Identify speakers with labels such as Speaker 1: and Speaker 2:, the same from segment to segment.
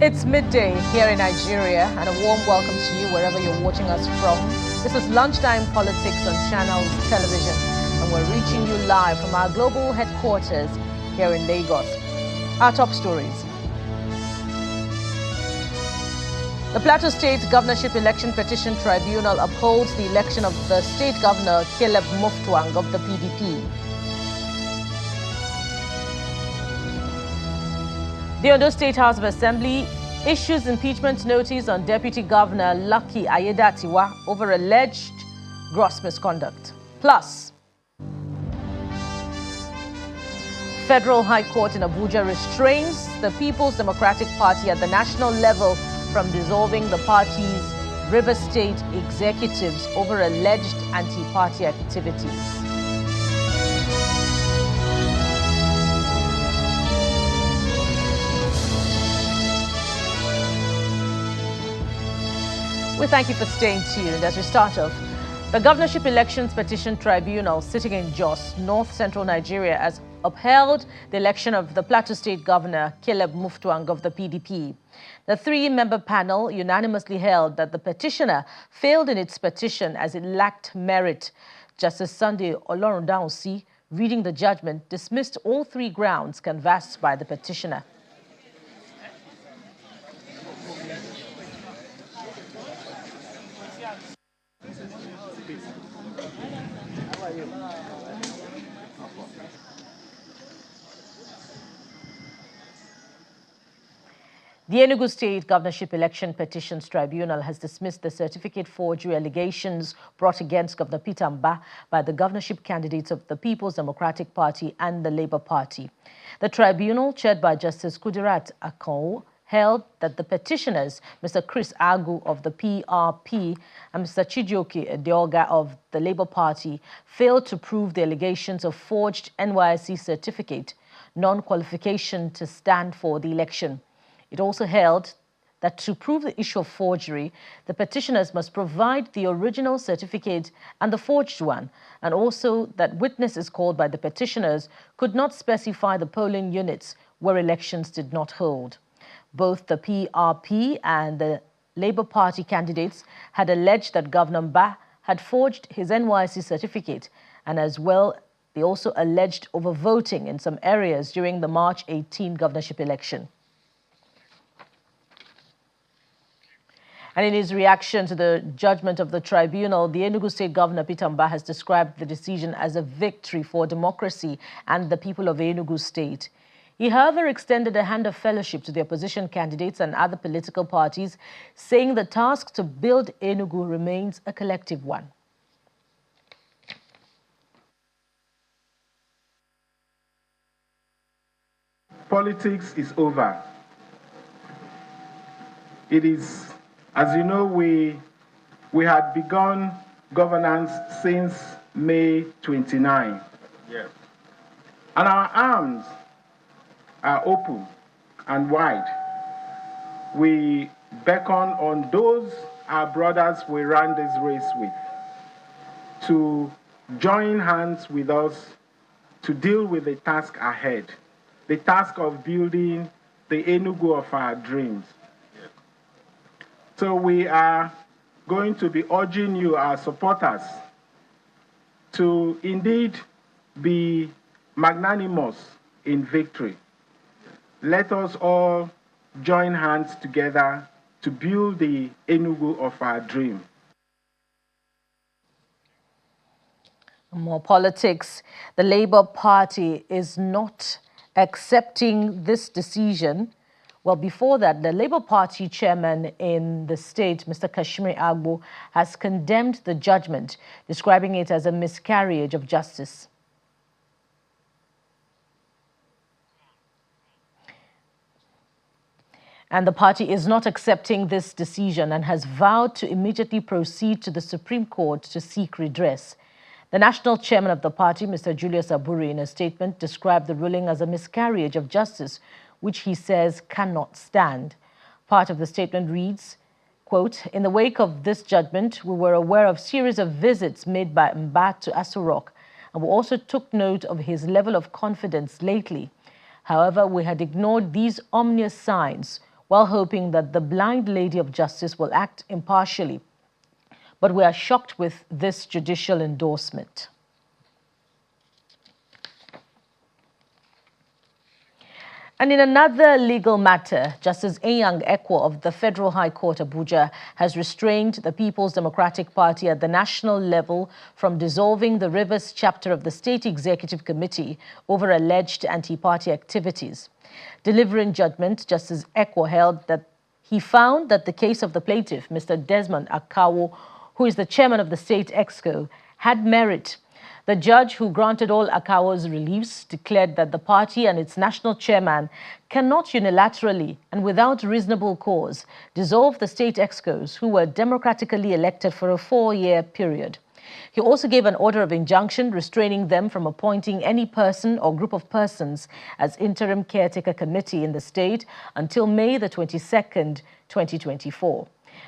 Speaker 1: It's midday here in Nigeria, and a warm welcome to you wherever you're watching us from. This is Lunchtime Politics on Channels Television, and we're reaching you live from our global headquarters here in Lagos. Our top stories. The Plateau State Governorship Election Petition Tribunal upholds the election of the state governor, Mutfwang, of the PDP. The Ondo State House of Assembly issues impeachment notice on Deputy Governor Lucky Ayedatiwa over alleged gross misconduct. Plus, Federal High Court in Abuja restrains the People's Democratic Party at the national level from dissolving the party's River State executives over alleged anti-party activities. We thank you for staying tuned. As we start off, the Governorship Elections Petition Tribunal sitting in Jos, North Central Nigeria, has upheld the election of the Plateau State Governor, Mutfwang, of the PDP. The three-member panel unanimously held that the petitioner failed in its petition as it lacked merit. Justice Sunday Olorundaunsi, reading the judgment, dismissed all three grounds canvassed by the petitioner. The Enugu State Governorship Election Petitions Tribunal has dismissed the certificate forgery allegations brought against Governor Peter Mba by the governorship candidates of the People's Democratic Party and the Labour Party. The tribunal, chaired by Justice Kudirat Akon, held that the petitioners, Mr. Chris Agu of the PRP and Mr. Chijioke Edeoga of the Labour Party, failed to prove the allegations of forged NYSC certificate, non-qualification to stand for the election. It also held that to prove the issue of forgery, the petitioners must provide the original certificate and the forged one, and also that witnesses called by the petitioners could not specify the polling units where elections did not hold. Both the PRP and the Labour Party candidates had alleged that Governor Mba had forged his NYSC certificate, and as well, they also alleged overvoting in some areas during the March 18 governorship election. And in his reaction to the judgment of the tribunal, the Enugu State Governor Peter Mba has described the decision as a victory for democracy and the people of Enugu State. He, however, extended a hand of fellowship to the opposition candidates and other political parties, saying the task to build Enugu remains a collective one.
Speaker 2: Politics is over. It is, as you know, we had begun governance since May 29. Yes. And our arms are open and wide. We beckon on those our brothers we ran this race with to join hands with us to deal with the task ahead, the task of building the Enugu of our dreams. Yes. So we are going to be urging you, our supporters, to indeed be magnanimous in victory. Let us all join hands together to build the Enugu of our dream.
Speaker 1: More politics. The Labour Party is not accepting this decision. Well, before that, the Labour Party chairman in the state, Mr. Kashmir Agbo, has condemned the judgment, describing it as a miscarriage of justice. And the party is not accepting this decision and has vowed to immediately proceed to the Supreme Court to seek redress. The national chairman of the party, Mr. Julius Aburi, in a statement, described the ruling as a miscarriage of justice, which he says cannot stand. Part of the statement reads, quote, "In the wake of this judgment, we were aware of a series of visits made by Mba to Aso Rock, and we also took note of his level of confidence lately. However, we had ignored these ominous signs while hoping that the blind lady of justice will act impartially. But we are shocked with this judicial endorsement. And in another legal matter, Justice Enyang Ekwo of the Federal High Court, Abuja, has restrained the People's Democratic Party at the national level from dissolving the Rivers chapter of the State Executive Committee over alleged anti-party activities. Delivering judgment, Justice Ekwo held that he found that the case of the plaintiff, Mr. Desmond Akawo, who is the chairman of the State Exco, had merit. The judge who granted all Akawo's reliefs declared that the party and its national chairman cannot unilaterally and without reasonable cause dissolve the state excos who were democratically elected for a 4-year period. He also gave an order of injunction restraining them from appointing any person or group of persons as interim caretaker committee in the state until May the 22nd, 2024.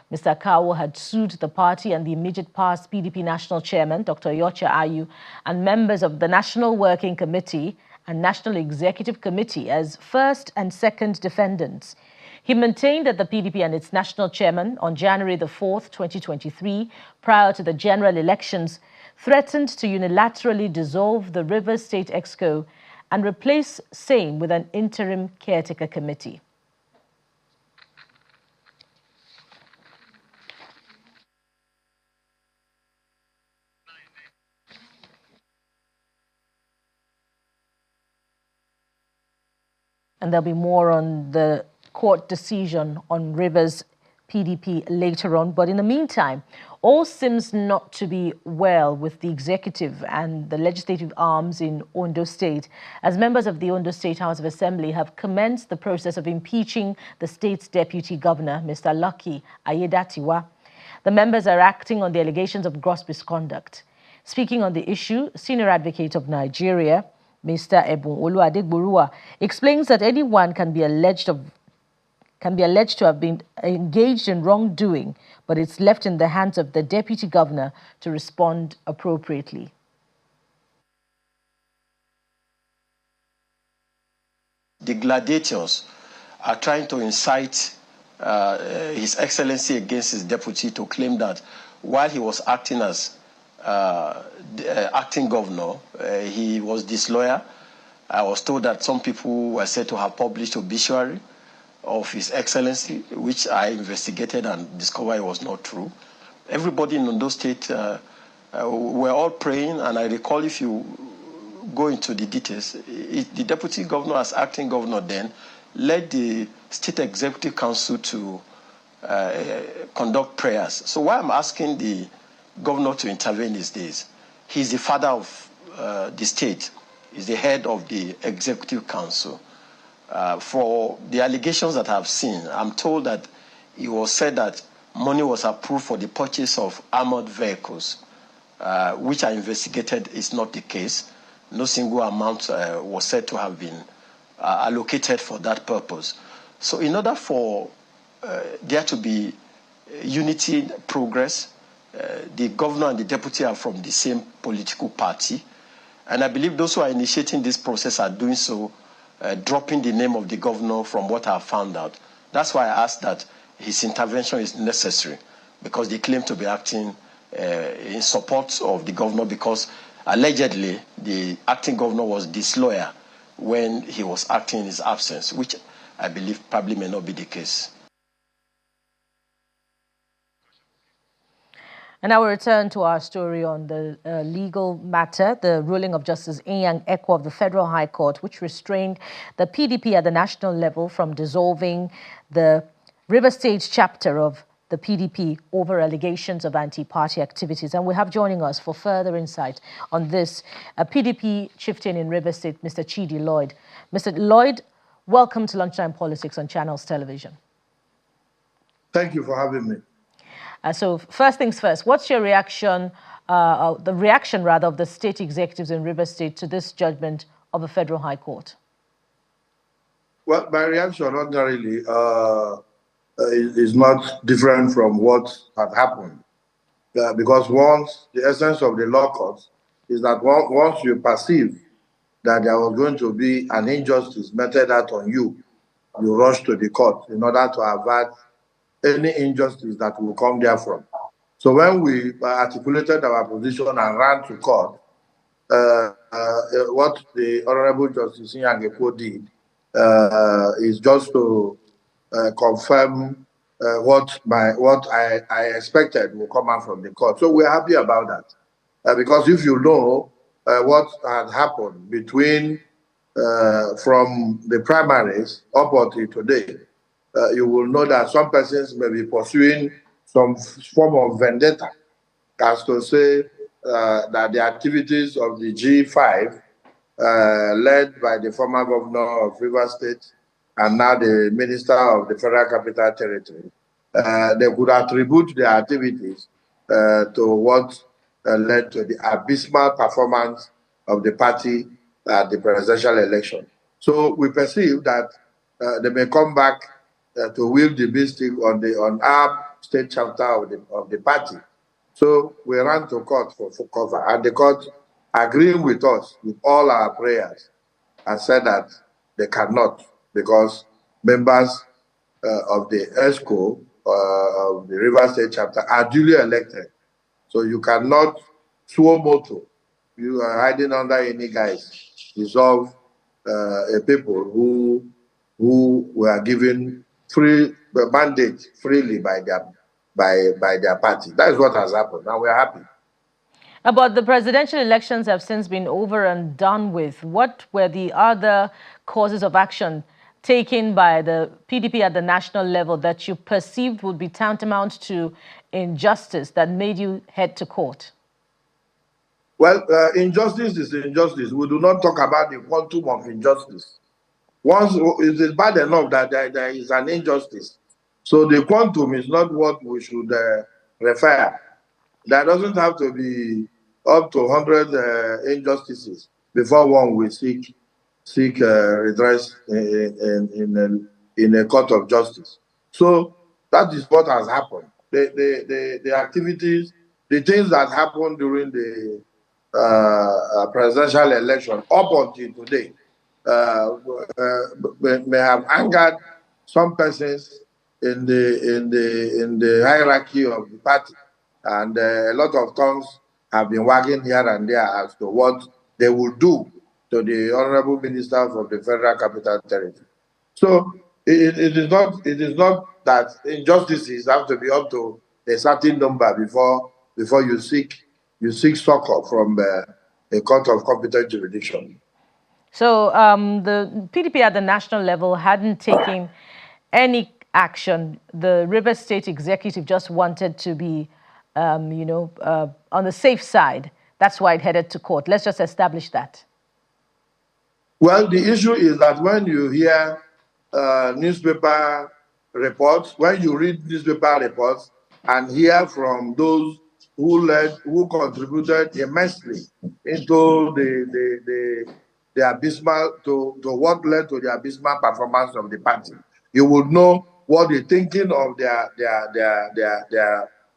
Speaker 1: Mr. Akawo had sued the party and the immediate past PDP national chairman, Dr. Yocha Ayu, and members of the National Working Committee and National Executive Committee as first and second defendants. He maintained that the PDP and its national chairman on January the 4th, 2023, prior to the general elections, threatened to unilaterally dissolve the Rivers State Exco and replace same with an interim caretaker committee. And there'll be more on the court decision on Rivers PDP later on. But in the meantime, all seems not to be well with the executive and the legislative arms in Ondo State, as members of the Ondo State House of Assembly have commenced the process of impeaching the state's deputy governor, Mr. Lucky Ayedatiwa. The members are acting on the allegations of gross misconduct. Speaking on the issue, Senior Advocate of Nigeria, Mr. Ebun Oluwadegboruwa, explains that anyone can be alleged to have been engaged in wrongdoing, but it's left in the hands of the deputy governor to respond appropriately.
Speaker 3: The gladiators are trying to incite His Excellency against his deputy to claim that while he was acting as acting governor, he was disloyal. I was told that some people were said to have published obituary of His Excellency, which I investigated and discovered it was not true. Everybody in Ondo State were all praying, and I recall, if you go into the details, the deputy governor as acting governor then led the State Executive Council to conduct prayers. So why I'm asking the governor to intervene these days, he's the father of the state, he's the head of the Executive Council. For the allegations that I've seen, I'm told that it was said that money was approved for the purchase of armored vehicles, which I investigated is not the case. No single amount was said to have been allocated for that purpose. So in order for there to be unity, progress, the governor and the deputy are from the same political party. And I believe those who are initiating this process are doing so, dropping the name of the governor from what I have found out. That's why I asked that his intervention is necessary, because they claim to be acting in support of the governor, because allegedly the acting governor was disloyal when he was acting in his absence, which I believe probably may not be the case.
Speaker 1: And now we return to our story on the legal matter, the ruling of Justice Enyang Ekwo of the Federal High Court, which restrained the PDP at the national level from dissolving the River State chapter of the PDP over allegations of anti-party activities. And we have joining us for further insight on this, a PDP chieftain in River State, Mr. Chidi Lloyd. Mr. Lloyd, welcome to Lunchtime Politics on Channels Television.
Speaker 4: Thank you for having me.
Speaker 1: So first things first, what's your reaction, the reaction rather of the state executives in River State to this judgment of the Federal High Court?
Speaker 4: Well, my reaction ordinarily is not different from what had happened. Because once, the essence of the law court is that once you perceive that there was going to be an injustice meted out on you you rush to the court in order to avert any injustice that will come therefrom. So when we articulated our position and ran to court, what the Honorable Justice Nyangepo did is just to confirm what I expected will come out from the court. So we're happy about that. Because if you know what had happened between from the primaries up until today, you will know that some persons may be pursuing some form of vendetta as to say that the activities of the G5, led by the former governor of Rivers State and now the minister of the Federal Capital Territory, they could attribute their activities to what led to the abysmal performance of the party at the presidential election. So we perceive that they may come back to wield the beefstick on our state chapter of the party. So we ran to court for cover, and the court agreed with us with all our prayers and said that they cannot, because members of the ESCO of the River State chapter are duly elected. So you cannot suo motu, you are hiding under any guise, dissolve a people who were given free mandate freely by their party. That is what has happened. Now we're happy.
Speaker 1: But the presidential elections have since been over and done with. What were the other courses of action taken by the PDP at the national level that you perceived would be tantamount to injustice that made you head to court?
Speaker 4: Well, injustice is injustice. We do not talk about the quantum of injustice. Once it is bad enough that there is an injustice. So the quantum is not what we should refer. There doesn't have to be up to 100 injustices before one will seek redress in a court of justice. So that is what has happened. The activities, the things that happened during the presidential election up until today may have angered some persons in the hierarchy of the party, and a lot of tongues have been wagging here and there as to what they will do to the honorable ministers of the Federal Capital Territory. So it is not that injustices have to be up to a certain number before you seek succor from a court of competent jurisdiction.
Speaker 1: So the PDP at the national level hadn't taken any action. The Rivers State executive just wanted to be, on the safe side. That's why it headed to court. Let's just establish that.
Speaker 4: Well, the issue is that when you hear newspaper reports, when you read newspaper reports and hear from those who contributed immensely into the abysmal, to what led to the abysmal performance of the party, you would know what the thinking of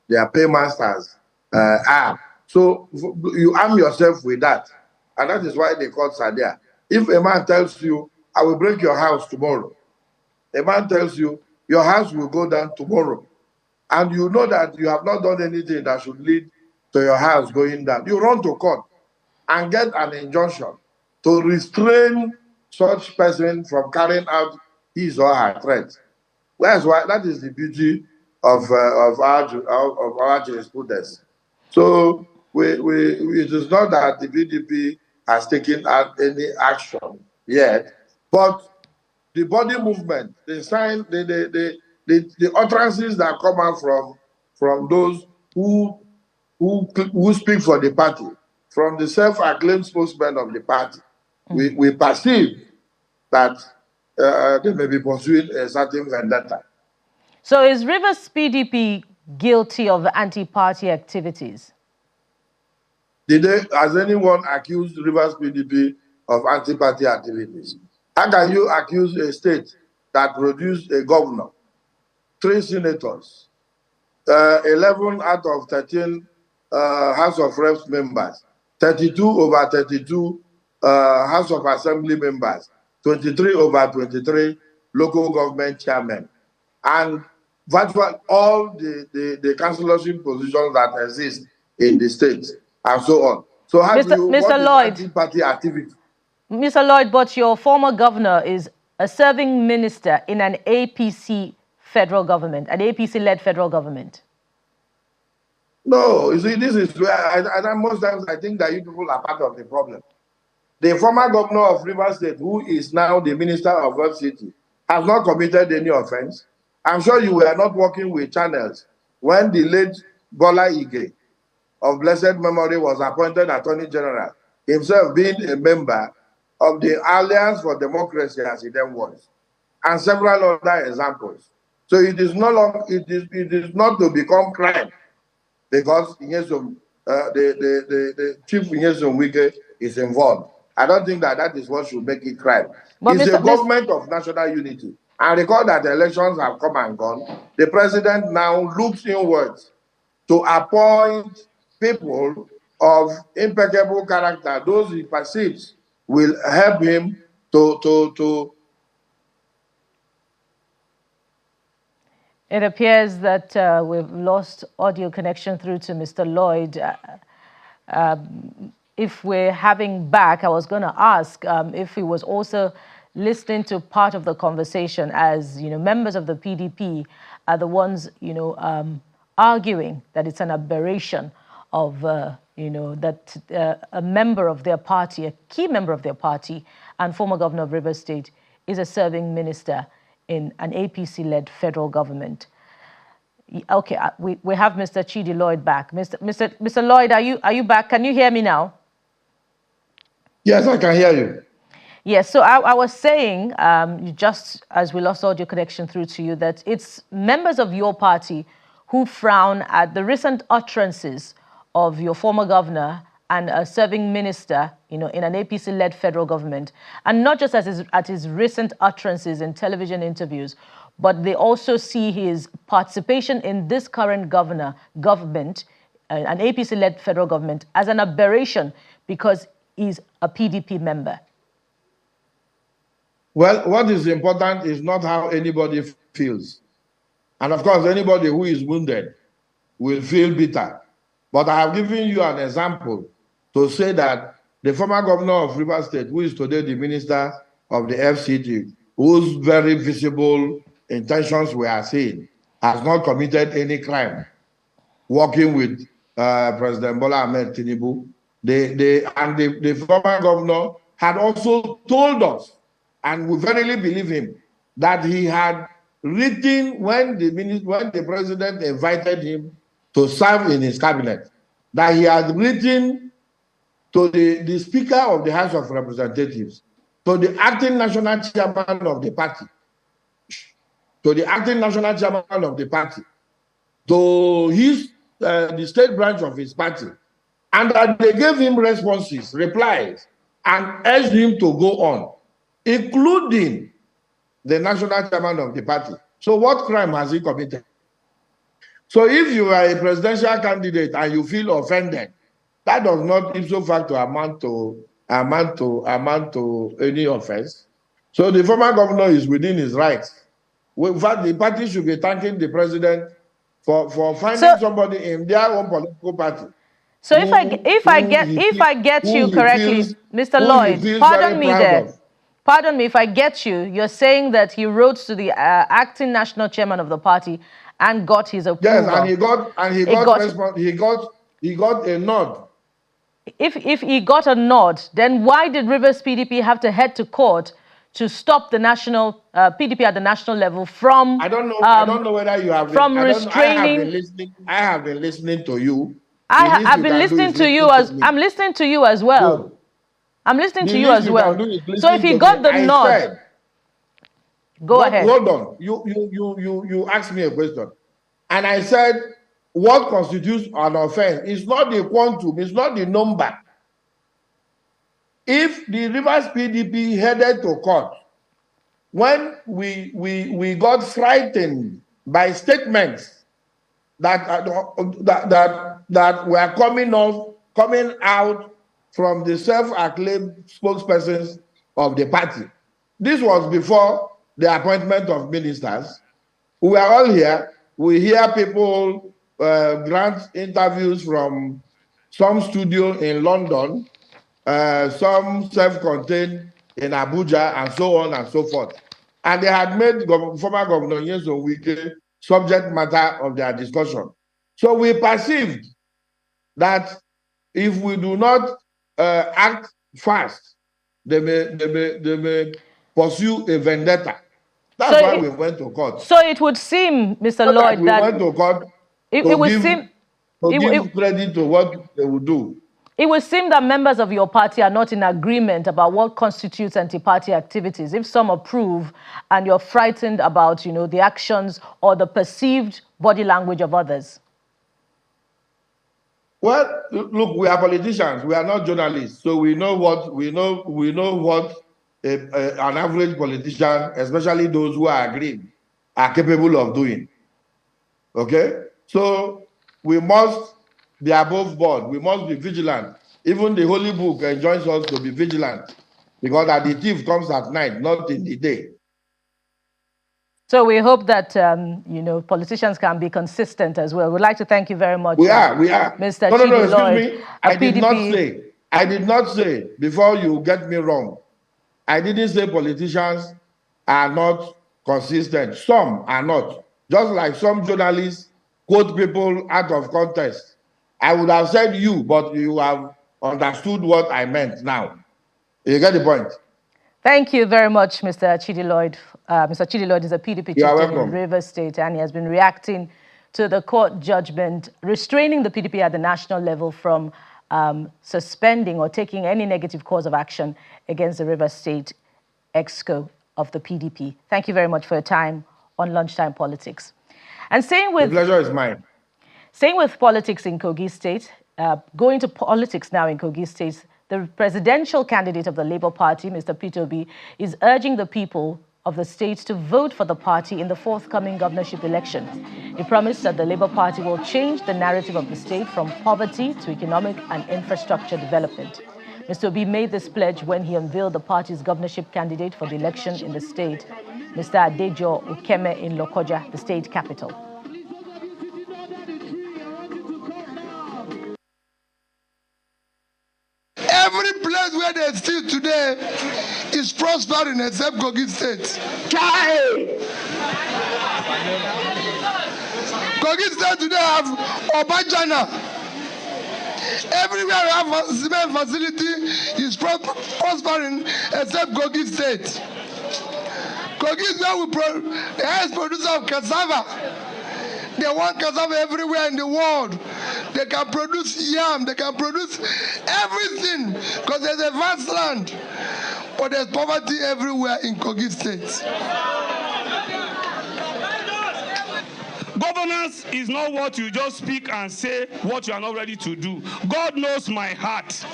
Speaker 4: their paymasters are. So you arm yourself with that, and that is why the courts are there. If a man tells you, I will break your house tomorrow, a man tells you, your house will go down tomorrow, and you know that you have not done anything that should lead to your house going down, you run to court and get an injunction to restrain such person from carrying out his or her threat. That's why that is the beauty of our jurisprudence. So it is not that the PDP has taken out any action yet, but the body movement, the sign, the utterances that come out from those who speak for the party, from the self-acclaimed spokesman of the party, we perceive that they may be pursuing a certain vendetta.
Speaker 1: So is Rivers PDP guilty of anti-party activities?
Speaker 4: Has anyone accused Rivers PDP of anti-party activities? How can you accuse a state that produced a governor, 3 senators, 11 out of 13 House of Reps members, 32 over 32 House of Assembly members, 23 over 23 local government chairmen, and virtually all the councillorship positions that exist in the state, and so on. So how do you, what is anti-party activity?
Speaker 1: Mr. Lloyd, but your former governor is a serving minister in an APC federal government, an APC-led federal government.
Speaker 4: No, you see, this is where most times I think that you people are part of the problem. The former governor of Rivers State, who is now the minister of FCT, has not committed any offense. I'm sure you were not working with channels when the late Bola Ige of blessed memory was appointed Attorney General, himself being a member of the Alliance for Democracy, as he then was, and several other examples. So it is no longer, it is not to become crime because the Chief Nyesom Wike is involved. I don't think that that is what should make it crime. But it's a government of national unity. And recall that the elections have come and gone. The president now looks inwards to appoint people of impeccable character, those he perceives will help him to.
Speaker 1: It appears that we've lost audio connection through to Mr. Lloyd. If we're having back, I was going to ask if he was also listening to part of the conversation, as members of the PDP are the ones arguing that it's an aberration of that a member of their party, a key member of their party, and former governor of Rivers State is a serving minister in an APC-led federal government. Okay, we have Mr. Chidi Lloyd back. Mr. Lloyd, are you back? Can you hear me now?
Speaker 4: Yes, I can hear you.
Speaker 1: Yes, so I was saying, just as we lost audio connection through to you, that it's members of your party who frown at the recent utterances of your former governor and a serving minister, in an APC-led federal government, and not just at his recent utterances in television interviews, but they also see his participation in this current government, an APC-led federal government, as an aberration because he's a PDP member.
Speaker 4: Well, what is important is not how anybody feels. And of course, anybody who is wounded will feel bitter. But I have given you an example to say that the former governor of Rivers State, who is today the minister of the FCT, whose very visible intentions we are seeing, has not committed any crime, working with President Bola Ahmed Tinubu. The former governor had also told us, and we verily believe him, that he had written when the president invited him to serve in his cabinet, that he had written to the Speaker of the House of Representatives, to the acting national chairman of the party, to his the state branch of his party, and that they gave him responses, replies, and urged him to go on, including the national chairman of the party. So what crime has he committed? So if you are a presidential candidate and you feel offended, that does not ipso facto amount to any offense. So the former governor is within his rights. In fact, the party should be thanking the president for finding somebody in their own political party.
Speaker 1: So if I get you correctly, Mr. Lloyd, pardon me there. Pardon me if I get you. You're saying that he wrote to the acting national chairman of the party and got his approval.
Speaker 4: Yes, and he got a nod.
Speaker 1: If he got a nod, then why did Rivers PDP have to head to court to stop the national PDP at the national level from?
Speaker 4: I don't know whether you have
Speaker 1: from restraining.
Speaker 4: I have been listening to you.
Speaker 1: I've been listening to you as I'm listening to you as well.
Speaker 4: Good.
Speaker 1: I'm listening to you as well. So if he got the nod, go ahead.
Speaker 4: Hold on. You asked me a question, and I said, what constitutes an offense? It's not the quantum. It's not the number. If the Rivers PDP headed to court, when we got frightened by statements that were coming out from the self-acclaimed spokespersons of the party. This was before the appointment of ministers. We are all here. We hear people grant interviews from some studio in London, some self-contained in Abuja, and so on and so forth. And they had made former Governor Nyesom Wike subject matter of their discussion. So we perceived that if we do not act fast, they may pursue a vendetta. That's why we went to court.
Speaker 1: So it would seem, Mr. Lloyd,
Speaker 4: we went to court to give credit to what they would do.
Speaker 1: It would seem that members of your party are not in agreement about what constitutes anti-party activities. If some approve and you're frightened about, the actions or the perceived body language of others.
Speaker 4: Well, look, we are politicians. We are not journalists, so we know what an average politician, especially those who are agreed, are capable of doing. Okay, so we must be above board. We must be vigilant. Even the Holy Book enjoins us to be vigilant, because the thief comes at night, not in the day.
Speaker 1: So we hope that, politicians can be consistent as well. We'd like to thank you very much.
Speaker 4: We are.
Speaker 1: Mr.
Speaker 4: No, excuse me. I did not say, before you get me wrong, I didn't say politicians are not consistent. Some are not. Just like some journalists quote people out of context. I would have said you, but you have understood what I meant now. You get the point?
Speaker 1: Thank you very much, Mr. Chidi Lloyd. Mr. Chidi Lloyd is a PDP chieftain in Rivers State, and he has been reacting to the court judgment restraining the PDP at the national level from suspending or taking any negative course of action against the Rivers State exco of the PDP. Thank you very much for your time on Lunchtime Politics. And
Speaker 4: the pleasure is mine.
Speaker 1: Staying with politics in Kogi State, going to politics now in Kogi State, the presidential candidate of the Labour Party, Mr. Peter Obi, is urging the people of the state to vote for the party in the forthcoming governorship election. He promised that the Labour Party will change the narrative of the state from poverty to economic and infrastructure development. Mr. Obi made this pledge when he unveiled the party's governorship candidate for the election in the state, Mr. Adejo Ukeme in Lokoja, the state capital.
Speaker 5: Every place where they steal today is prospering except Kogi State. Kogi State today have Obajana. Everywhere we have a cement facility is prospering except Kogi State. Kogi is where the highest producer of cassava. They want cassava everywhere in the world. They can produce yam, they can produce everything because there's a vast land. But there's poverty everywhere in Kogi State.
Speaker 6: Governance is not what you just speak and say what you are not ready to do. God knows my heart.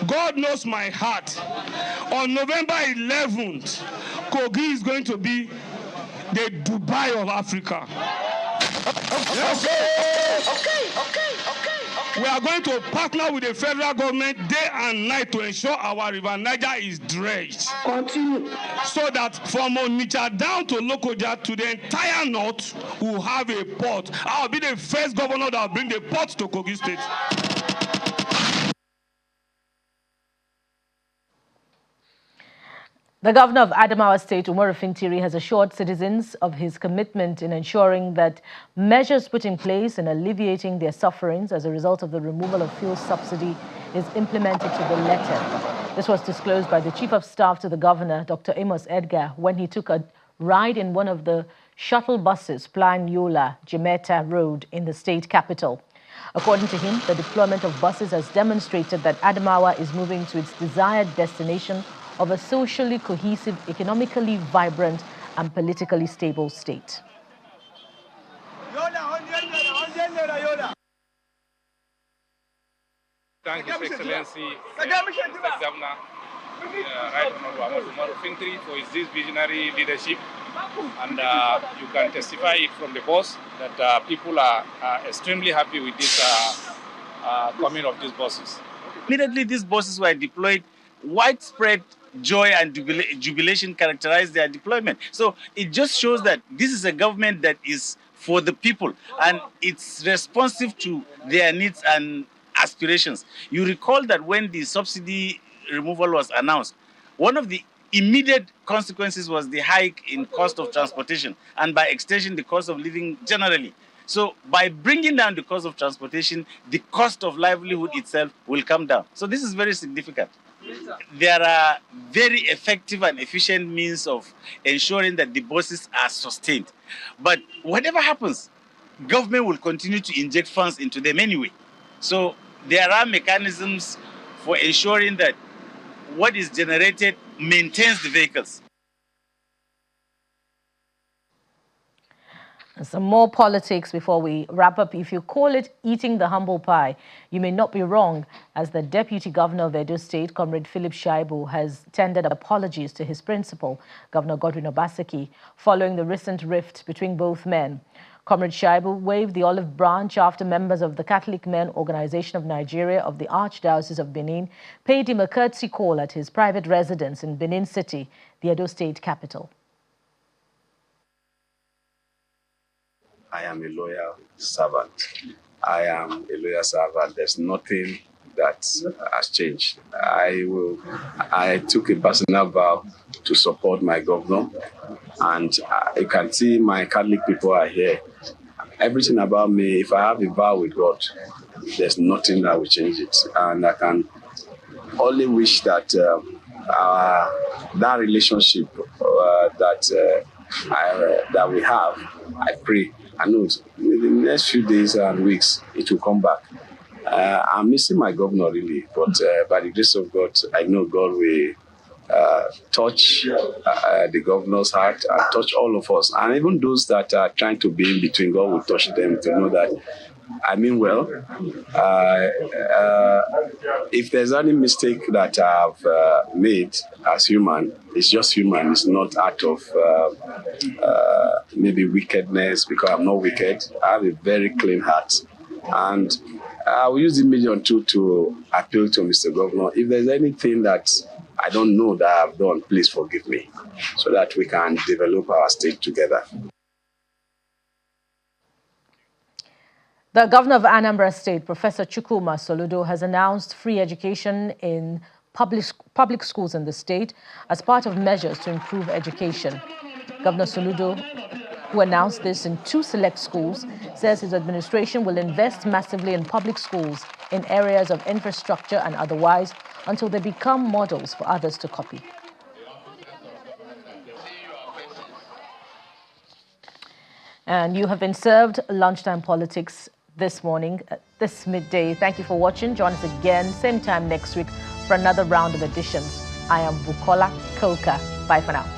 Speaker 6: God knows my heart. On November 11th, Kogi is going to be the Dubai of Africa. We are going to partner with the federal government day and night to ensure our river Niger is dredged. Continue. So that from Onitsha down to Lokoja to the entire north, we'll have a port. I'll be the first governor that will bring the port to Kogi State.
Speaker 1: The governor of Adamawa State, Umaru Fintiri, has assured citizens of his commitment in ensuring that measures put in place in alleviating their sufferings as a result of the removal of fuel subsidy is implemented to the letter. This was disclosed by the Chief of Staff to the Governor, Dr. Amos Edgar, when he took a ride in one of the shuttle buses plying Yola, Jemeta Road in the state capital. According to him, the deployment of buses has demonstrated that Adamawa is moving to its desired destination of a socially cohesive, economically vibrant, and politically stable state.
Speaker 7: Thank His Excellency, Mr. Governor, Right Honorable Umaru Fintiri for his visionary leadership. And you can testify it from the boss that people are extremely happy with this coming of these buses.
Speaker 8: Immediately these buses were deployed, widespread joy and jubilation characterize their deployment. So it just shows that this is a government that is for the people and it's responsive to their needs and aspirations. You recall that when the subsidy removal was announced, one of the immediate consequences was the hike in cost of transportation and by extension the cost of living generally. So by bringing down the cost of transportation, the cost of livelihood itself will come down. So this is very significant. There are very effective and efficient means of ensuring that the buses are sustained. But whatever happens, government will continue to inject funds into them anyway. So there are mechanisms for ensuring that what is generated maintains the vehicles.
Speaker 1: Some more politics before we wrap up. If you call it eating the humble pie, you may not be wrong, as the Deputy Governor of Edo State, Comrade Philip Shaibu, has tendered apologies to his principal, Governor Godwin Obaseki, following the recent rift between both men. Comrade Shaibu waved the olive branch after members of the Catholic Men Organization of Nigeria of the Archdiocese of Benin paid him a courtesy call at his private residence in Benin City, the Edo State capital.
Speaker 9: I am a loyal servant. I am a loyal servant. There's nothing that has changed. I took a personal vow to support my governor, and you can see my Catholic people are here. Everything about me, if I have a vow with God, there's nothing that will change it. And I can only wish that that relationship that we have, I pray, I know in the next few days and weeks, it will come back. I'm missing my governor really, but by the grace of God, I know God will touch the governor's heart and touch all of us. And even those that are trying to be in between, God will touch them to know that I mean well. If there's any mistake that I've made as human, it's just human. It's not out of maybe wickedness, because I'm not wicked. I have a very clean heart. And I will use the medium too to appeal to Mr. Governor. If there's anything that I don't know that I've done, please forgive me, so that we can develop our state together.
Speaker 1: The governor of Anambra State, Professor Chukwuma Soludo, has announced free education in public schools in the state as part of measures to improve education. Governor Soludo, who announced this in 2 select schools, says his administration will invest massively in public schools in areas of infrastructure and otherwise until they become models for others to copy. And you have been served Lunchtime Politics this morning, this midday. Thank you for watching. Join us again, same time next week for another round of editions. I am Bukola Koka. Bye for now.